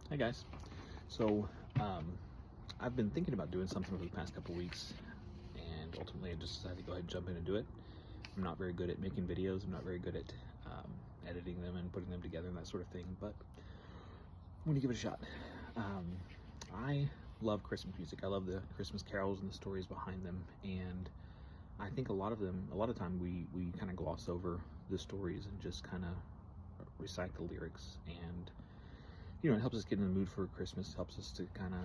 Hi guys. So I've been thinking about doing something over the past couple weeks, and ultimately I just decided to go ahead and jump in and do it. I'm not very good at making videos. I'm not very good at editing them and putting them together and that sort of thing, but I'm going to give it a shot. I love Christmas music. I love the Christmas carols and the stories behind them, and I think a lot of time we kind of gloss over the stories and just kind of recite the lyrics, and it helps us get in the mood for Christmas. It helps us to kind of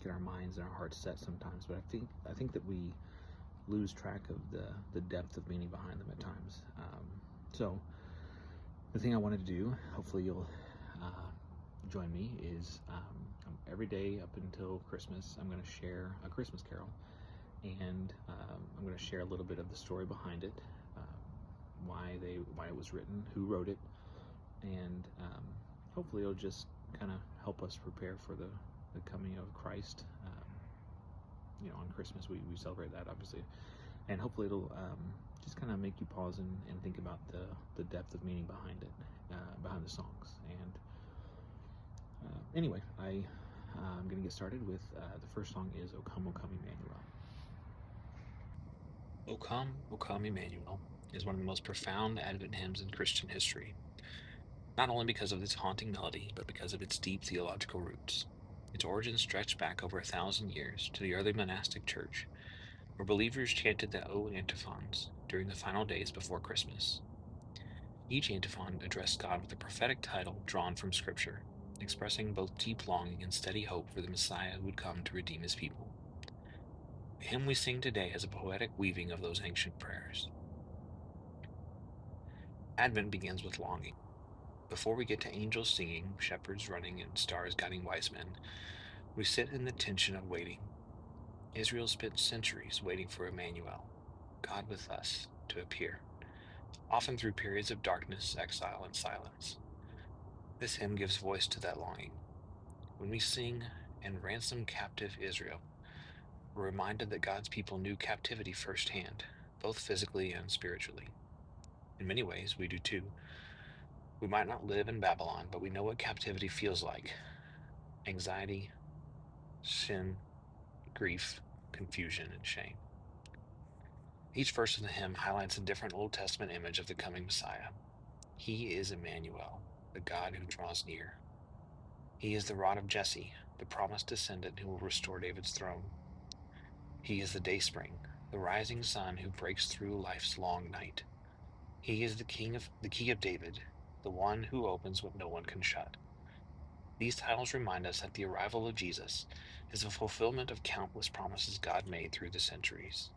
get our minds and our hearts set sometimes. But I think that we lose track of the depth of meaning behind them at times. So the thing I wanted to do, hopefully you'll join me, is every day up until Christmas, I'm going to share a Christmas carol, and I'm going to share a little bit of the story behind it, why it was written, who wrote it, and hopefully it'll just kind of help us prepare for the coming of Christ. On Christmas we celebrate that, obviously, and hopefully it'll just kind of make you pause and think about the depth of meaning behind it, behind the songs. And anyway, I'm going to get started with the first song is O Come, Emmanuel. O Come, Immanuel is one of the most profound Advent hymns in Christian history, not only because of its haunting melody, but because of its deep theological roots. Its origins stretch back over 1,000 years to the early monastic church, where believers chanted the O Antiphons during the final days before Christmas. Each antiphon addressed God with a prophetic title drawn from Scripture, expressing both deep longing and steady hope for the Messiah who would come to redeem his people. The hymn we sing today has a poetic weaving of those ancient prayers. Advent begins with longing. Before we get to angels singing, shepherds running, and stars guiding wise men, we sit in the tension of waiting. Israel spent centuries waiting for Emmanuel, God with us, to appear, often through periods of darkness, exile, and silence. This hymn gives voice to that longing. When we sing and ransom captive Israel, we're reminded that God's people knew captivity firsthand, both physically and spiritually. In many ways, we do too. We might not live in Babylon, but we know what captivity feels like: anxiety, sin, grief, confusion, and shame. Each verse in the hymn highlights a different Old Testament image of the coming Messiah. He is Emmanuel, the God who draws near. He is the rod of Jesse, the promised descendant who will restore David's throne. He is the dayspring, the rising sun who breaks through life's long night. He is the key of David, the one who opens what no one can shut. These titles remind us that the arrival of Jesus is a fulfillment of countless promises God made through the centuries.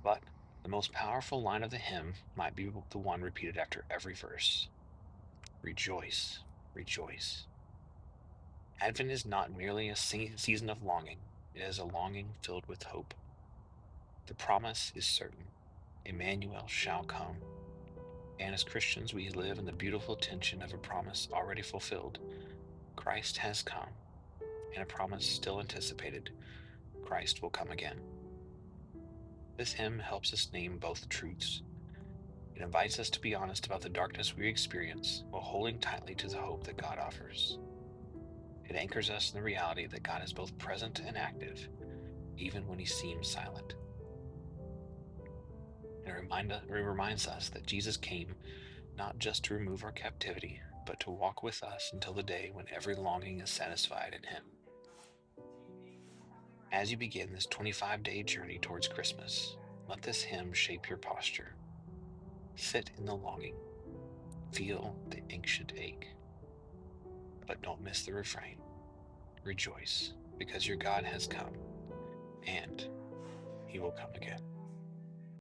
But the most powerful line of the hymn might be the one repeated after every verse: Rejoice, rejoice. Advent is not merely a season of longing, it is a longing filled with hope. The promise is certain: Emmanuel shall come. And as Christians, we live in the beautiful tension of a promise already fulfilled: Christ has come, and a promise still anticipated: Christ will come again. This hymn helps us name both truths. It invites us to be honest about the darkness we experience while holding tightly to the hope that God offers. It anchors us in the reality that God is both present and active, even when he seems silent. And it reminds us that Jesus came not just to remove our captivity, but to walk with us until the day when every longing is satisfied in him. As you begin this 25-day journey towards Christmas, let this hymn shape your posture. Sit in the longing, feel the ancient ache, but don't miss the refrain: Rejoice, because your God has come, and he will come again.